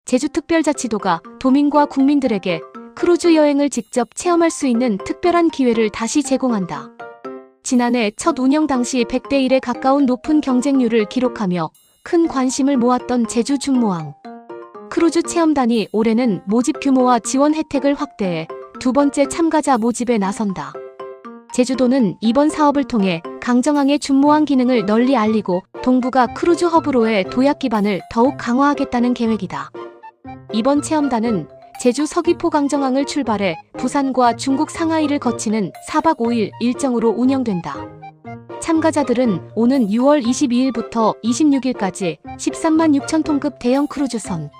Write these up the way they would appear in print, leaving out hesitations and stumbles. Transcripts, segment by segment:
제주특별자치도가 도민과 국민들에게 크루즈 여행을 직접 체험할 수 있는 특별한 기회를 다시 제공한다. 지난해 첫 운영 당시 100대 1에 가까운 높은 경쟁률을 기록하며 큰 관심을 모았던 제주 준모항 크루즈 체험단이 올해는 모집 규모와 지원 혜택을 확대해 두 번째 참가자 모집에 나선다. 제주도는 이번 사업을 통해 강정항의 준모항 기능을 널리 알리고 동북아 크루즈 허브로의 도약 기반을 더욱 강화하겠다는 계획이다. 이번 체험단은 제주 서귀포 강정항을 출발해 부산과 중국 상하이를 거치는 4박 5일 일정으로 운영된다. 참가자들은 오는 6월 22일부터 26일까지 13만 6천 톤급 대형 크루즈선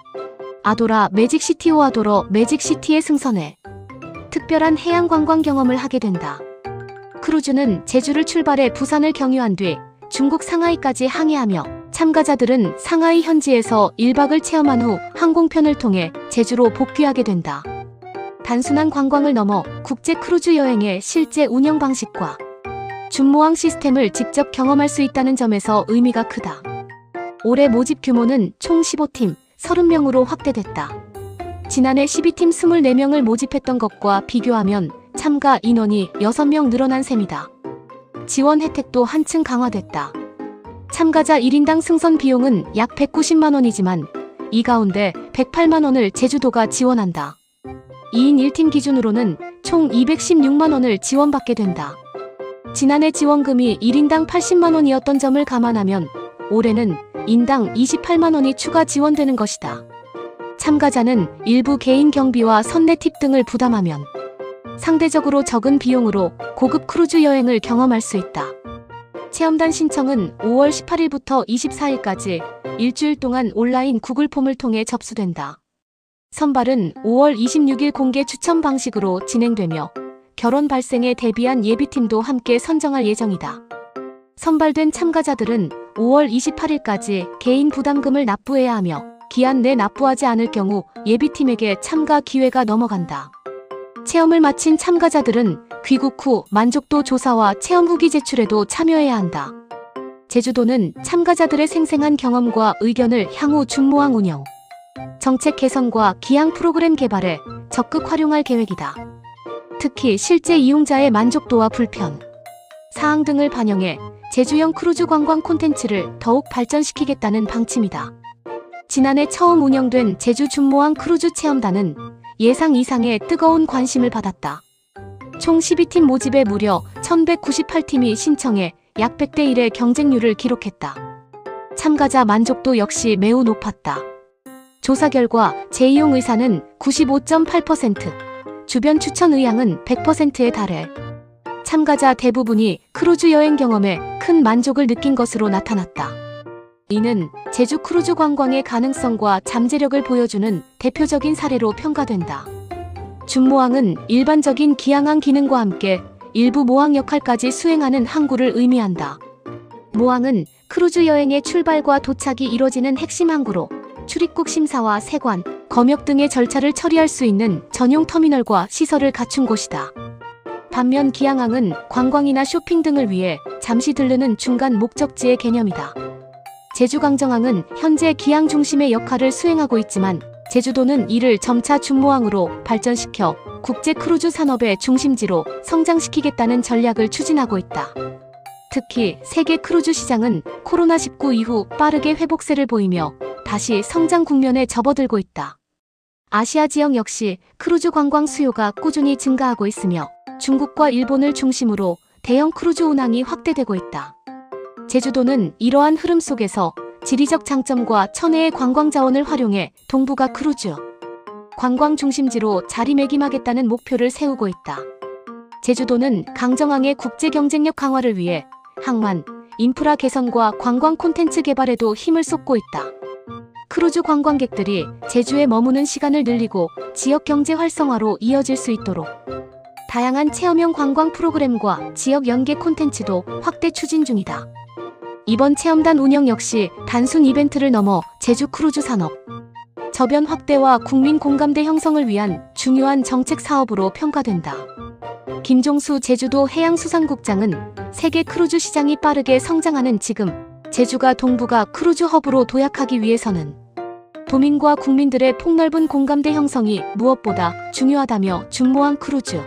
아도라 매직시티 오아도로 매직시티에 승선해 특별한 해양 관광 경험을 하게 된다. 크루즈는 제주를 출발해 부산을 경유한 뒤 중국 상하이까지 항해하며 참가자들은 상하이 현지에서 1박을 체험한 후 항공편을 통해 제주로 복귀하게 된다. 단순한 관광을 넘어 국제 크루즈 여행의 실제 운영 방식과 준모항 시스템을 직접 경험할 수 있다는 점에서 의미가 크다. 올해 모집 규모는 총 15팀 30명으로 확대됐다. 지난해 12팀 24명을 모집했던 것과 비교하면 참가 인원이 6명 늘어난 셈이다. 지원 혜택도 한층 강화됐다. 참가자 1인당 승선 비용은 약 190만 원이지만 이 가운데 108만 원을 제주도가 지원한다. 2인 1팀 기준으로는 총 216만 원을 지원받게 된다. 지난해 지원금이 1인당 80만 원이었던 점을 감안하면 올해는 인당 28만 원이 추가 지원되는 것이다. 참가자는 일부 개인 경비와 선내 팁 등을 부담하면 상대적으로 적은 비용으로 고급 크루즈 여행을 경험할 수 있다. 체험단 신청은 5월 18일부터 24일까지 일주일 동안 온라인 구글 폼을 통해 접수된다. 선발은 5월 26일 공개 추첨 방식으로 진행되며 결혼 발생에 대비한 예비팀도 함께 선정할 예정이다. 선발된 참가자들은 5월 28일까지 개인 부담금을 납부해야 하며 기한 내 납부하지 않을 경우 예비팀에게 참가 기회가 넘어간다. 체험을 마친 참가자들은 귀국 후 만족도 조사와 체험 후기 제출에도 참여해야 한다. 제주도는 참가자들의 생생한 경험과 의견을 향후 준모항 운영, 정책 개선과 기항 프로그램 개발에 적극 활용할 계획이다. 특히 실제 이용자의 만족도와 불편 사항 등을 반영해 제주형 크루즈 관광 콘텐츠를 더욱 발전시키겠다는 방침이다. 지난해 처음 운영된 제주 준모항 크루즈 체험단은 예상 이상의 뜨거운 관심을 받았다. 총 12팀 모집에 무려 1198팀이 신청해 약 100대 1의 경쟁률을 기록했다. 참가자 만족도 역시 매우 높았다. 조사 결과 재이용 의사는 95.8%, 주변 추천 의향은 100%에 달해 참가자 대부분이 크루즈 여행 경험에 큰 만족을 느낀 것으로 나타났다. 이는 제주 크루즈 관광의 가능성과 잠재력을 보여주는 대표적인 사례로 평가된다. 준모항은 일반적인 기항항 기능과 함께 일부 모항 역할까지 수행하는 항구를 의미한다. 모항은 크루즈 여행의 출발과 도착이 이뤄지는 핵심 항구로 출입국 심사와 세관, 검역 등의 절차를 처리할 수 있는 전용 터미널과 시설을 갖춘 곳이다. 반면 기항항은 관광이나 쇼핑 등을 위해 잠시 들르는 중간 목적지의 개념이다. 제주 강정항은 현재 기항 중심의 역할을 수행하고 있지만 제주도는 이를 점차 준모항으로 발전시켜 국제 크루즈 산업의 중심지로 성장시키겠다는 전략을 추진하고 있다. 특히 세계 크루즈 시장은 코로나19 이후 빠르게 회복세를 보이며 다시 성장 국면에 접어들고 있다. 아시아 지역 역시 크루즈 관광 수요가 꾸준히 증가하고 있으며 중국과 일본을 중심으로 대형 크루즈 운항이 확대되고 있다. 제주도는 이러한 흐름 속에서 지리적 장점과 천혜의 관광 자원을 활용해 동북아 크루즈 관광 중심지로 자리매김하겠다는 목표를 세우고 있다. 제주도는 강정항의 국제 경쟁력 강화를 위해 항만, 인프라 개선과 관광 콘텐츠 개발에도 힘을 쏟고 있다. 크루즈 관광객들이 제주에 머무는 시간을 늘리고 지역 경제 활성화로 이어질 수 있도록 다양한 체험형 관광 프로그램과 지역 연계 콘텐츠도 확대 추진 중이다. 이번 체험단 운영 역시 단순 이벤트를 넘어 제주 크루즈 산업 저변 확대와 국민 공감대 형성을 위한 중요한 정책 사업으로 평가된다. 김종수 제주도 해양수산국장은 세계 크루즈 시장이 빠르게 성장하는 지금 제주가 동북아 크루즈 허브로 도약하기 위해서는 도민과 국민들의 폭넓은 공감대 형성이 무엇보다 중요하다며 준모항 크루즈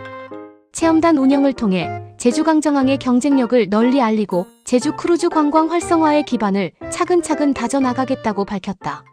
체험단 운영을 통해 제주강정항의 경쟁력을 널리 알리고 제주 크루즈 관광 활성화의 기반을 차근차근 다져나가겠다고 밝혔다.